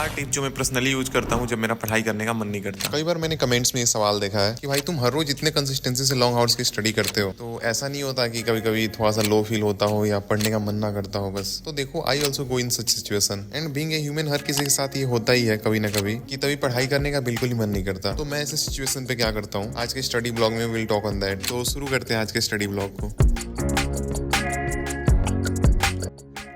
4 tip जो मैं personally use करता हूँ जब मेरा पढ़ाई करने का मन नहीं करता। कई बार मैंने कमेंट्स में ये सवाल देखा है कि भाई तुम हर रोज इतने कंसिस्टेंसी से लॉन्ग आवर्स की स्टडी करते हो, तो ऐसा नहीं होता कि कभी कभी थोड़ा सा लो फील होता हो या पढ़ने का मन ना करता हो? बस तो देखो, I also go in such situation and being a human, हर किसी के साथ ये होता ही है कभी ना कभी कि तभी पढ़ाई करने का बिल्कुल ही मन नहीं करता। तो मैं ऐसे सिचुएशन पे क्या करता हूँ, आज के स्टडी ब्लॉग में विल टॉक ऑन दैट। तो शुरू करते हैं आज के स्टडी ब्लॉग को।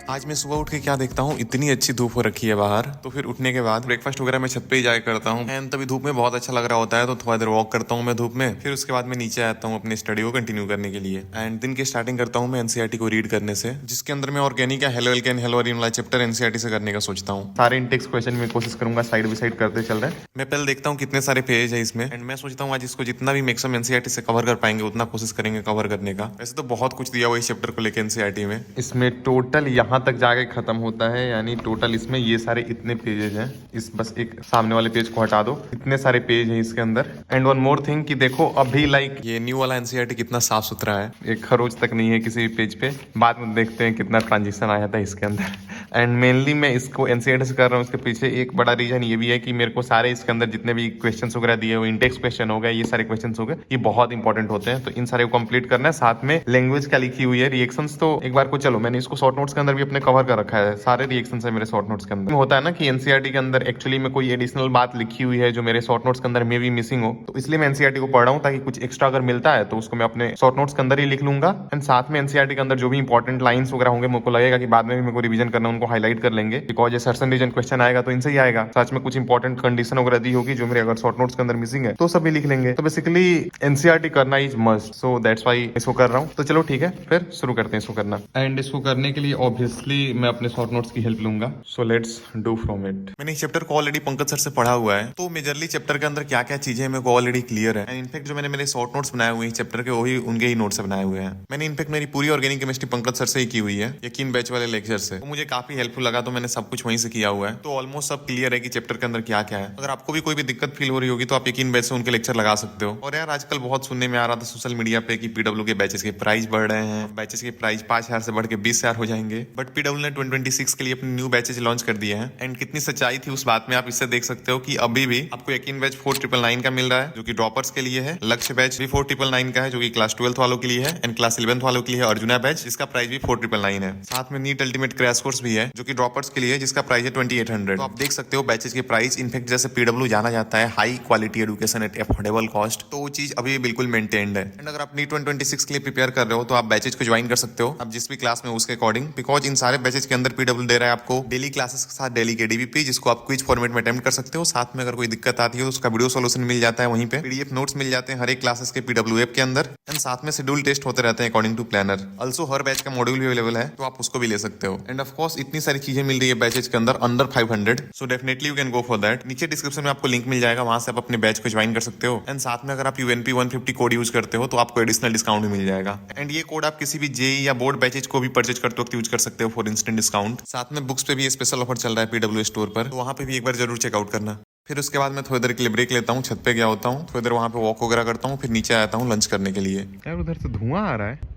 आज मैं सुबह उठ के क्या देखता हूँ, इतनी अच्छी धूप हो रखी है बाहर। तो फिर उठने के बाद ब्रेकफास्ट वगैरह मैं छत पे ही जाया करता हूँ एंड तभी धूप में बहुत अच्छा लग रहा होता है, तो थोड़ा देर वॉक करता हूँ मैं धूप में। फिर उसके बाद मैं नीचे आता हूँ अपनी स्टडी को कंटिन्यू करने के लिए एंड दिन की स्टार्टिंग करता हूँ मैं एनसीईआरटी को रीड करने से, जिसके अंदर मैं ऑर्गेनिक या हेलो एल्केन हेलो अरीन वाला चैप्टर एनसीईआरटी से करने का सोचता हूँ। सारे इंटेक्स क्वेश्चन में कोशिश करूंगा साइड बाई साइड करते चल रहे हैं। मैं पहले देखता हूँ कितने सारे पेज है इसमें एंड मैं सोचता हूँ आज इसको जितना भी मैक्सिमम एनसीईआरटी से कवर कर पाएंगे उतना कोशिश करेंगे कवर करने का। वैसे तो बहुत कुछ दिया हुआ इस चैप्टर को लेकर एनसीईआरटी में। इसमें टोटल यहाँ तक जाके खत्म होता है, यानी टोटल इसमें ये सारे इतने पेजेस हैं। इस बस एक सामने वाले पेज को हटा दो, इतने सारे पेज हैं इसके अंदर। एंड वन मोर थिंग कि देखो अभी लाइक ये न्यू वाला एनसीईआरटी कितना साफ सुथरा है, एक खरोच तक नहीं है किसी भी पेज पे। बाद में देखते हैं कितना ट्रांजिशन आया था इसके अंदर। एंड मेनली मैं इसको एनसीईआरटी से कर रहा हूँ, इसके पीछे एक बड़ा रीजन ये भी है कि मेरे को सारे इसके अंदर जितने भी क्वेश्चन वगैरह दिए हुए, इंडेक्स क्वेश्चन हो गए, ये सारे क्वेश्चन हो गए, ये बहुत इंपॉर्टेंट होते हैं, तो इन सारे को कंप्लीट करना है। साथ में लैंग्वेज क्या लिखी हुई है, रिएक्शंस, तो एक बार को चलो मैंने इसको शॉर्ट नोट्स के अंदर भी अपने कवर कर रखा है, सारे रिएक्शंस है मेरे शॉर्ट नोट्स के अंदर। होता है ना कि एनसीईआरटी के अंदर एक्चुअली में कोई एडिशनल बात लिखी हुई है जो मेरे शॉर्ट नोट्स के अंदर में भी मिसिंग हो, तो इसलिए मैं एनसीईआरटी को पढ़ रहा हूँ ताकि कुछ एक्स्ट्रा अगर मिलता है तो उसको मैं अपने शॉर्ट नोट्स के अंदर ही लिख लूंगा। एंड साथ में एनसीईआरटी के अंदर जो भी इंपॉर्टेंट लाइंस वगैरह होंगे, मेरे को लगेगा कि बाद में भी मेरे को रिवीजन करना, उनको हाईलाइट कर लेंगे, बिकॉज ये सर्सन रीजन क्वेश्चन आएगा तो इनसे ही आएगा। सच में कुछ इंपॉर्टेंट कंडीशन वगैरह दी होगी जो मेरे अगर शॉर्ट नोट्स के अंदर मिसिंग है तो सभी लिख लेंगे। तो बेसिकली एनसीईआरटी करना is must, so that's why इसको कर रहा हूँ। तो चलो ठीक है, फिर शुरू करते हैं इसको करना। एंड इसको करने के लिए ऑब्वियसली मैं अपने शॉर्ट नोट्स की हेल्प लूंगा, so let's do from it. मैंने इस चैप्टर को ऑलरेडी पंकज सर से पढ़ा हुआ है, तो मेजरली चैप्टर के अंदर क्या क्या चीजें हैं मेरे को ऑलरेडी क्लियर है। एंड इनफैक्ट जो मैंने मेरे शॉर्ट नोट्स बनाए हुए हैं चैप्टर के, वही उनके ही नोट्स बनाए हुए हैं। मैंने इनफैक्ट मेरी पूरी ऑर्गेनिक केमिस्ट्री पंकज सर से ही की हुई है, यकीन बैच वाले लेक्चर से, तो मुझे काफी हेल्पफुल लगा, तो मैंने सब कुछ वहीं से किया हुआ है। तो ऑलमोस्ट सब क्लियर है कि चैप्टर के अंदर क्या क्या है। अगर आपको भी कोई भी दिक्कत फील हो रही होगी तो आप यकीन बैच से उनके लेक्चर लगा सकते हो। और यार आजकल बहुत सुनने में आ रहा था सोशल मीडिया पे कि पीडब्ल्यू के बैचेस के प्राइस बढ़ रहे हैं, बैचेस के प्राइस 5,000 से बढ़ के 20,000 हो जाएंगे। बट पीडब्ल्यू ने 2026 के लिए अपने न्यू बैचेस लॉन्च कर दिए हैं। एंड कितनी सच्चाई थी उस बात में आप इससे देख सकते हो कि अभी भी आपको यकीन बैच 4,999 का मिल रहा है जो कि ड्रॉपर्स के लिए है। लक्ष्य बैच भी 4,999 का है जो कि क्लास 12th वालों के लिए है। एंड क्लास 11th वालों के लिए है अर्जुना बैच, जिसका प्राइस भी 4,999 है। साथ में नीट अल्टीमेट क्रैश कोर्स भी है जो कि ड्रॉपर्स के लिए, जिसका प्राइस है 2,800। तो आप देख सकते हो बैचेस के प्राइस। इनफैक्ट जैसे पीडब्ल्यू जाना जाता है high quality education at affordable cost, तो वो चीज अभी बिल्कुल मेंटेन्ड है। एंड अगर आप नीट 2026 के लिए प्रिपेयर कर रहे हो तो आप बैचेज को ज्वाइन कर सकते हो आप जिस भी क्लास में उसके अकॉर्डिंग, बिकॉज इन सारे बैचेज के अंदर पीडब्ल्यू दे रहा है आपको डेली क्लासेस के साथ डेली के डीबीपी, जिसको आप क्विज फॉर्मेट में अटेम्प्ट कर सकते हो। साथ में अगर कोई दिक्कत आती है तो उसका वीडियो सोल्यूशन मिल जाता है, वहीं पे पीडीएफ नोट्स मिल जाते हैं हर एक क्लासेस के पीडब्ल्यू ऐप के अंदर। एंड साथ में शेड्यूल टेस्ट होते रहते हैं अकॉर्डिंग टू प्लानर। ऑल्सो हर बैच का मॉड्यूल भी अवेलेबल है, तो आप उसको भी ले सकते हो। एंड ऑफ कोर्स इतनी सारी चीजें मिल रही है बैचेज के अंदर under 500, so definitely you can go for that. नीचे डिस्क्रिप्शन में आपको लिंक मिल जाएगा, वहां से आप अपने बैच को ज्वाइन कर सकते हो। एंड साथ में अगर आप यूएनपी 150 कोड यूज करते हो तो आपको एडिशनल डिस्काउंट भी मिल जाएगा। एंड ये कोड आप किसी भी जेई या बोर्ड बैचेज को भी परचेज करते वक्त यूज कर सकते हो फॉर इंस्टेंट डिस्काउंट। साथ में बुक्स पे भी स्पेशल ऑफर चल रहा है पीडब्ल्यू स्टोर पर, तो वहां पे भी एक बार जरूर चेकआउट करना। फिर उसके बाद मैं थोड़ी देर के लिए ब्रेक लेता हूँ, छत पे गया होता हूँ, थोड़ी देर वहाँ पे वॉक वगैरह करता हूँ, फिर नीचे आता हूँ लंच करने के लिए। यार उधर से धुआं आ रहा है,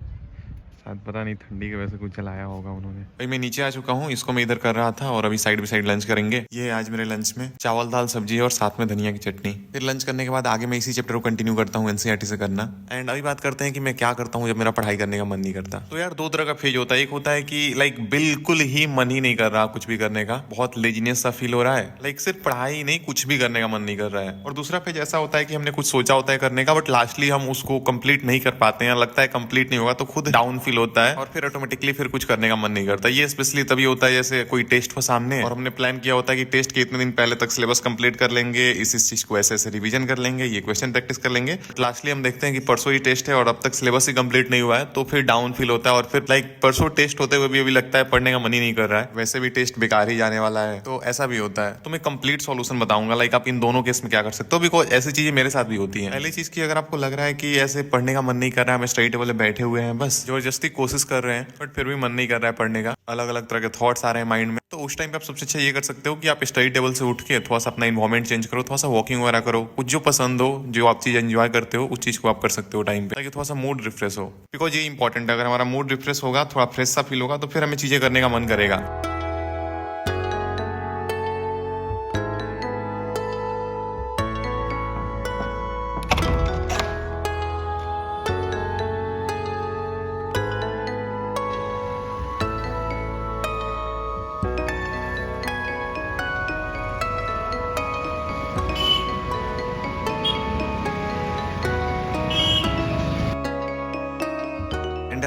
शायद पता नहीं ठंडी की वजह से कुछ जलाया होगा उन्होंने। भाई मैं नीचे आ चुका हूँ, इसको मैं इधर कर रहा था और अभी साइड बाई साइड लंच करेंगे। ये आज मेरे लंच में चावल दाल सब्जी है और साथ में धनिया की चटनी। फिर लंच करने के बाद आगे मैं इसी चैप्टर को कंटिन्यू करता हूँ एनसीईआरटी से करना। एंड अभी बात करते हैं कि मैं क्या करता हूँ जब मेरा पढ़ाई करने का मन नहीं करता। तो यार दो तरह का फेज होता है, एक होता है कि लाइक बिल्कुल ही मन ही नहीं कर रहा कुछ भी करने का, बहुत लेजीनेस सा फील हो रहा है, लाइक सिर्फ पढ़ाई नहीं कुछ भी करने का मन नहीं कर रहा है। और दूसरा फेज ऐसा होता है कि हमने कुछ सोचा होता है करने का, बट लास्टली हम उसको कंप्लीट नहीं कर पाते हैं, लगता है कंप्लीट नहीं होगा, तो खुद डाउन फील होता है और फिर ऑटोमेटिकली फिर कुछ करने का मन नहीं करता। ये स्पेशली तभी होता है जैसे कोई टेस्ट हो सामने और हमने प्लान किया होता है कि टेस्ट के इतने दिन पहले तक सिलेबस कंप्लीट कर लेंगे, इस चीज को ऐसे ऐसे रिवीजन कर लेंगे, ये क्वेश्चन प्रैक्टिस कर लेंगे। लास्टली हम देखते हैं कि परसों ही टेस्ट है और अब तक सिलेबस ही कंप्लीट नहीं हुआ है, तो फिर डाउन फील होता है और फिर लाइक परसों टेस्ट होते हुए भी अभी लगता है पढ़ने का मन ही नहीं कर रहा है, वैसे भी टेस्ट बेकार ही जाने वाला है, तो ऐसा भी होता है। तो मैं कंप्लीट सॉल्यूशन बताऊंगा लाइक आप इन दोनों केस में क्या कर सकते हो, बिकॉज ऐसी चीजें मेरे साथ भी होती है। पहली चीज की अगर आपको लग रहा है कि ऐसे पढ़ने का मन नहीं कर रहा है, हम स्टडी टेबल बैठे हुए हैं, बस जबरदस्ती कोशिश कर रहे हैं बट फिर भी मन नहीं कर रहा है पढ़ने का, अलग अलग तरह के थॉट्स आ रहे हैं माइंड में, तो उस टाइम पे आप सबसे अच्छा ये कर सकते हो कि आप स्टडी टेबल से उठ के थोड़ा सा अपना इन्वायरमेंट चेंज करो, थोड़ा सा वॉकिंग वगैरह करो, कुछ जो पसंद हो, जो आप चीज एंजॉय करते हो, उस चीज को आप कर सकते हो टाइम पे, ताकि थोड़ा सा मूड रिफ्रेश हो। बिकॉज ये इंपॉर्टेंट है, अगर हमारा मूड रिफ्रेश होगा, थोड़ा फ्रेश सा फील होगा, तो फिर हमें चीजें करने का मन करेगा।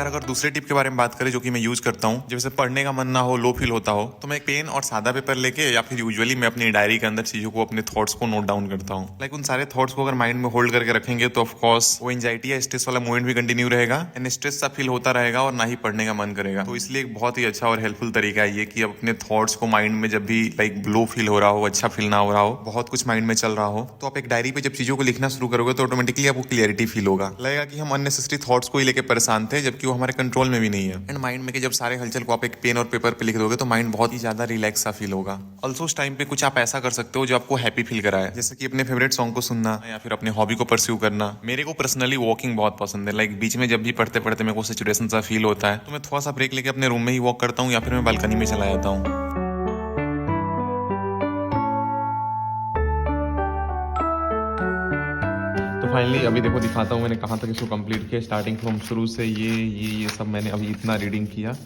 यार अगर दूसरे टिप के बारे में बात करें जो कि मैं यूज करता हूँ, जैसे पढ़ने का मन ना हो, लो फील होता हो, तो मैं एक पेन और सादा पेपर लेके या फिर यूजुअली मैं अपनी डायरी के अंदर चीजों को, अपने थॉट्स को नोट डाउन करता हूँ। लाइक उन सारे थॉट्स को अगर माइंड में होल्ड करके रखेंगे तो ऑफकोर्स वो एंजाइटी या स्ट्रेस वाला मोमेंट भी कंटिन्यू रहेगा एंड स्ट्रेस सा फील होता रहेगा और ना ही पढ़ने का मन करेगा। तो इसलिए एक बहुत ही अच्छा और हेल्पफुल तरीका है ये कि अपने थॉट्स को माइंड में जब भी लाइक लो फील हो रहा हो, अच्छा फील ना हो रहा हो, बहुत कुछ माइंड में चल रहा हो, तो आप एक डायरी पे जब चीजों को लिखना शुरू करोगे तो ऑटोमेटिकली आपको क्लियरिटी फील होगा। लगेगा कि हम अननेसेसरी थॉट्स को ही लेके परेशान थे जबकि वो हमारे कंट्रोल में भी नहीं है। एंड माइंड में के जब सारे हलचल को आप एक पेन और पेपर पे लिख दोगे तो माइंड बहुत ही ज्यादा रिलैक्स सा फील होगा। ऑल्सो उस टाइम पे कुछ आप ऐसा कर सकते हो जो आपको हैप्पी फील कराए, जैसे कि अपने फेवरेट सॉन्ग को सुनना या फिर अपने हॉबी को परस्यू करना। मेरे को पर्सनली वॉकिंग बहुत पसंद है। लाइक बीच में जब भी पढ़ते पढ़ते मेरे को सिचुएशन सा फील होता है तो मैं थोड़ा सा ब्रेक लेके अपने रूम में ही वॉक करता हूँ या फिर मैं बालकनी में चला जाता हूँ। तो फाइनली अभी देखो दिखाता हूँ मैंने कहाँ तक इसको कंप्लीट किया। स्टार्टिंग फ्रॉम शुरू से ये सब मैंने अभी इतना रीडिंग किया,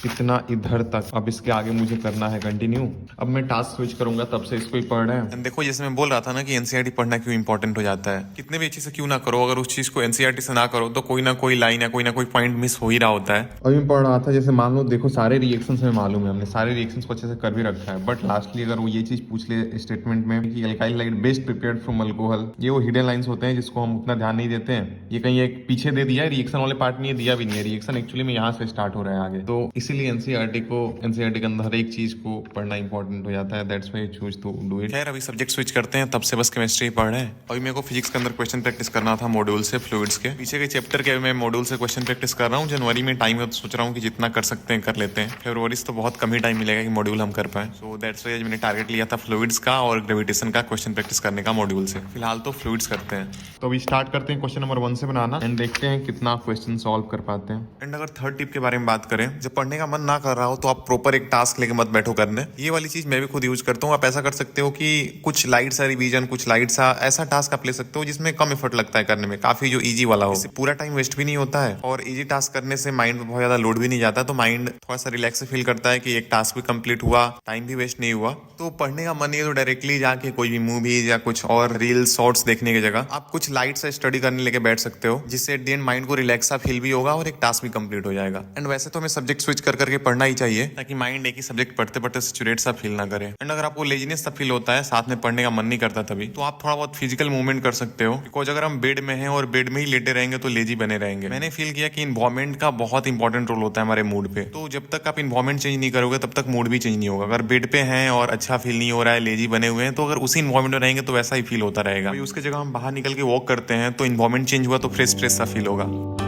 इतना इधर तक। अब इसके आगे मुझे करना है कंटिन्यू। अब मैं टास्क स्विच करूंगा, तब से इसको ही पढ़ रहे हैं। देखो जैसे मैं बोल रहा था ना कि एनसीईआरटी पढ़ना क्यों इंपॉर्टेंट हो जाता है। कितने भी अच्छे से क्यों ना करो, अगर उस चीज को एनसीईआरटी से ना करो तो कोई ना कोई लाइन या कोई पॉइंट मिस हो ही रहा होता है। अभी मैं पढ़ रहा था, जैसे मान लो देखो सारे रिएक्शंस हमें मालूम है, हमने सारे रिएक्शंस को अच्छे से कर भी रखा है, बट लास्टली अगर वो ये चीज पूछ ले स्टेटमेंट में कि alkyl light best prepared from alcohol, ये वो हिडन लाइंस होते हैं जिसको हम उतना ध्यान नहीं देते हैं। ये कहीं एक पीछे दे दिया है, रिएक्शन वाले पार्ट में ये दिया भी नहीं है। रिएक्शन एक्चुअली में यहाँ से स्टार्ट हो रहा है आगे। तो इसीलिए एनसीईआरटी के अंदर हर एक चीज को पढ़ना इंपॉर्टेंट हो जाता है। That's why I choose to do it. खैर अभी सब्जेक्ट स्विच करते हैं, तब से बस केमिस्ट्री पढ़ रहे हैं। अभी मेरे को फिजिक्स के अंदर क्वेश्चन प्रैक्टिस करना था मॉड्यूल से, फ्लूइड्स के पीछे के चैप्टर के मैं मॉड्यूल से क्वेश्चन प्रैक्टिस कर रहा हूँ। जनवरी में टाइम है तो सोच रहा हूँ कि जितना कर सकते हैं कर लेते हैं। फरवरी से तो बहुत कम ही टाइम मिलेगा कि मॉड्यूल हम कर पाए। सो दैट्स व्हाई मैंने टारगेट लिया था फ्लूइड्स का और ग्रेविटेशन का क्वेश्चन प्रैक्टिस करने का मॉड्यूल से। फिलहाल तो फ्लूइड्स करते हैं। तो अभी स्टार्ट करते हैं क्वेश्चन नंबर 1 से बनाना एंड देखते हैं कितना क्वेश्चन सॉल्व कर पाते हैं। एंड अगर थर्ड टिप के बारे में बात करें, जब पढ़ने का मन ना कर रहा हो तो आप प्रॉपर एक टास्क लेके मत बैठो करने। ये वाली चीज मैं भी खुद यूज करता हूँ। आप ऐसा कर सकते हो कि कुछ लाइट सा रिवीजन, कुछ लाइट सा ऐसा टास्क आप ले सकते हो जिसमें कम एफर्ट लगता है करने में, काफी जो इजी वाला हो। इससे पूरा टाइम वेस्ट भी नहीं होता है और इजी टास्क करने से माइंड पे बहुत ज्यादा लोड भी नहीं जाता, तो माइंड थोड़ा सा रिलैक्स फील करता है कि एक टास्क भी कंप्लीट हुआ, टाइम भी वेस्ट नहीं हुआ। तो पढ़ने का मन नहीं है तो डायरेक्टली जाके कोई भी मूवीज या कुछ और रील शॉर्ट्स देखने की जगह आप कुछ लाइट सा स्टडी करने लेके बैठ सकते हो, जिससे एट द एंड माइंड को रिलैक्स सा फील भी होगा और एक टास्क भी कंप्लीट हो जाएगा। एंड वैसे तो हमें सब्जेक्ट स्विच कर करके पढ़ना ही चाहिए ताकि माइंड एक ही सब्जेक्ट पढ़ते पढ़ते सैचुरेट सा फील ना करे। एंड अगर आपको लेजीनेस सा फील होता है, साथ में पढ़ने का मन नहीं करता तभी, तो आप थोड़ा बहुत फिजिकल मूवमेंट कर सकते हो। बिकॉज अगर हम बेड में हैं और बेड में ही लेटे रहेंगे तो लेजी बने रहेंगे। मैंने फील किया कि इन्वायरमेंट का बहुत इंपॉर्टेंट रोल होता है हमारे मूड पे। तो जब तक आप इन्वायरमेंट चेंज नहीं करोगे तब तक मूड भी चेंज नहीं होगा। अगर बेड पे हैं और अच्छा फील नहीं हो रहा है, लेजी बने हुए हैं, तो अगर उसी इन्वायरमेंट में रहेंगे तो वैसा ही फील होता रहेगा। उसके जगह हम बाहर निकल के वॉक करते हैं तो इन्वायरमेंट चेंज हुआ तो फ्रेश फ्रेश सा फील होगा।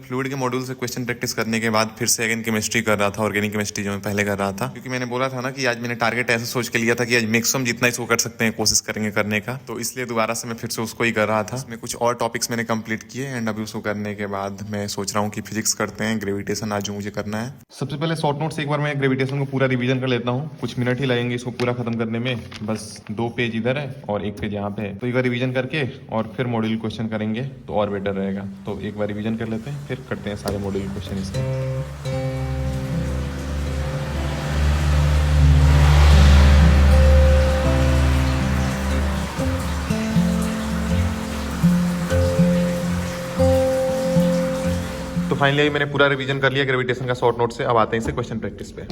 फ्लूइड के मॉड्यूल से क्वेश्चन प्रैक्टिस करने के बाद फिर से अगेन केमिस्ट्री कर रहा था, ऑर्गेनिक केमिस्ट्री जो मैं पहले कर रहा था, क्योंकि मैंने बोला था ना कि आज मैंने टारगेट ऐसे सोच के लिया था कि आज मैक्सिमम जितना इसको कर सकते हैं कोशिश करेंगे करने का। तो इसलिए दोबारा से मैं फिर से उसको ही कर रहा था। इसमें कुछ और टॉपिक्स मैंने कंप्लीट किए एंड अभी उसको करने के बाद मैं सोच रहा हूँ कि फिजिक्स करते हैं, ग्रेविटेशन आज मुझे करना है। सबसे पहले शॉर्ट नोट से एक बार मैं ग्रेविटेशन को पूरा रिविजन कर लेता हूँ। कुछ मिनट ही लगेंगे इसको पूरा खत्म करने में, बस 2 पेज इधर है और 1 पेज यहाँ पे है। तो एक बार रिविजन करके और फिर मॉड्यूल क्वेश्चन करेंगे तो और बेटर रहेगा। तो एक बार रिविजन कर लेते हैं, फिर करते हैं सारे मॉड्यूल क्वेश्चन इसके। तो फाइनली मैंने पूरा रिवीजन कर लिया ग्रेविटेशन का शॉर्ट नोट से। अब आते हैं इसे क्वेश्चन प्रैक्टिस पे।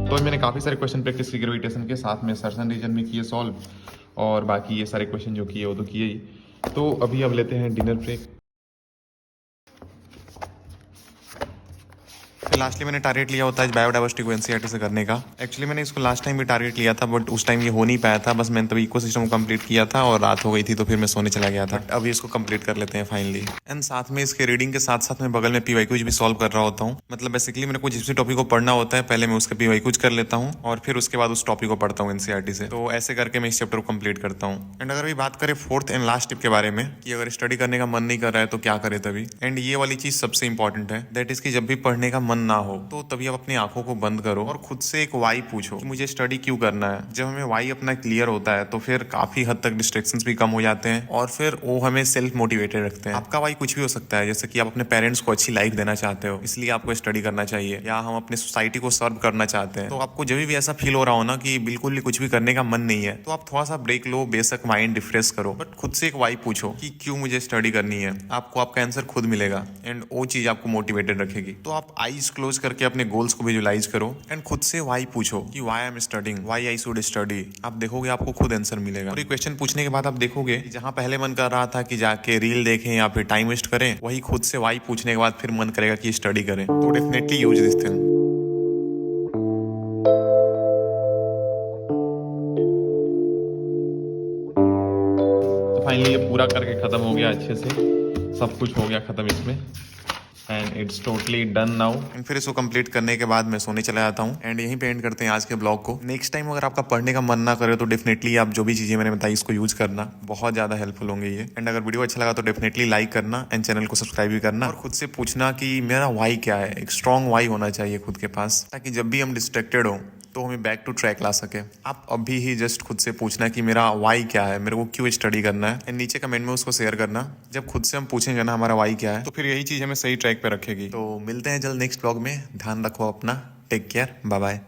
तो मैंने काफी सारे क्वेश्चन प्रैक्टिस की ग्रेविटेशन के साथ में, सर्सन रीजन में किए सॉल्व, और बाकी ये सारे क्वेश्चन जो किए वो तो किए ही। तो अभी अब लेते हैं डिनर ब्रेक। फिर लास्टली मैंने टारगेट लिया होता है बायोडाइवर्सिटी को एनसीईआरटी से करने का। एक्चुअली मैंने इसको लास्ट टाइम भी टारगेट लिया था, बट उस टाइम ये हो नहीं पाया था। बस मैंने तभी इकोसिस्टम को कंप्लीट किया था और रात हो गई थी, तो फिर मैं सोने चला गया था। अभी इसको कंप्लीट कर लेते हैं फाइनली। एंड साथ में इसके रीडिंग के साथ साथ मैं बगल में पीवाईक्यूज भी सॉल्व कर रहा होता हूँ। मतलब बेसिकली मेरे को जिस भी टॉपिक को पढ़ना होता है पहले मैं उसके पीवाईक्यूज कर लेता हूँ और फिर उसके बाद उस टॉपिक को पढ़ता हूँ एनसीईआरटी से। तो ऐसे करके मैं इस चैप्टर को कंप्लीट करता हूँ। एंड अगर भी बात करें फोर्थ एंड लास्ट टिप के बारे में कि अगर स्टडी करने का मन नहीं कर रहा है तो क्या करे तभी। एंड ये वाली चीज सबसे इंपॉर्टेंट है, दैट इज कि जब भी पढ़ने का मन ना हो तो तभी आप अपनी आंखों को बंद करो और खुद से एक वाई पूछो कि मुझे स्टडी क्यों करना है। जब हमें वाई अपना क्लियर होता है तो फिर काफी हद तक डिस्ट्रैक्शंस भी कम हो जाते हैं और फिर वो हमें सेल्फ मोटिवेटेड रखते हैं। आपका वाई कुछ भी हो सकता है, जैसे कि आप अपने पेरेंट्स को अच्छी लाइफ देना चाहते हो इसलिए आपको स्टडी करना चाहिए, या हम अपने सोसाइटी को सर्व करना चाहते हैं। तो आपको जब भी ऐसा फील हो रहा हो ना कि बिल्कुल भी कुछ भी करने का मन नहीं है, तो आप थोड़ा सा ब्रेक लो, बेशक माइंड रिफ्रेश करो, बट खुद से एक वाई पूछो कि क्यों मुझे स्टडी करनी है। आपको आपका आंसर खुद मिलेगा एंड वो चीज आपको मोटिवेटेड रखेगी। तो आप आईज क्लोज करके अपने गोल्स को विजुलाइज करो एंड खुद से वाई पूछो कि why I am studying, why I should study. आप देखोगे आपको खुद आंसर मिलेगा। और ये क्वेश्चन पूछने के बाद आप देखोगे जहां पहले मन कर रहा था कि जाके रील देखें या फिर टाइम वेस्ट करें, वही खुद से वाई पूछने के बाद फिर मन करेगा कि स्टडी करें। तो डेफिनेटली यूज दिस थिंग। तो फाइनली ये पूरा करके खत्म हो गया, अच्छे से सब कुछ हो गया खत्म इसमें and it's totally done now. And फिर इसको कंप्लीट करने के बाद मैं सोने चला जाता हूँ एंड यहीं पे एंड करते हैं आज के ब्लॉग को। नेक्स्ट टाइम अगर आपका पढ़ने का मन ना करे तो डेफिनेटली आप जो भी चीजें मैंने बताई इसको यूज करना, बहुत ज्यादा हेल्पफुल होंगे ये। एंड अगर वीडियो अच्छा लगा तो डेफिनेटली लाइक करना एंड चैनल को सब्सक्राइब भी करना और खुद से पूछना कि मेरा वाई क्या है। एक स्ट्रॉन्ग वाई होना चाहिए खुद के पास, ताकि जब भी हम डिस्ट्रैक्टेड हो तो हमें बैक टू ट्रैक ला सके। आप अभी ही जस्ट खुद से पूछना कि मेरा वाई क्या है, मेरे को क्यों स्टडी करना है, एंड नीचे कमेंट में उसको शेयर करना। जब खुद से हम पूछेंगे ना हमारा वाई क्या है, तो फिर यही चीज हमें सही ट्रैक पे रखेगी। तो मिलते हैं जल्द नेक्स्ट ब्लॉग में। ध्यान रखो अपना, टेक केयर, बाय बाय।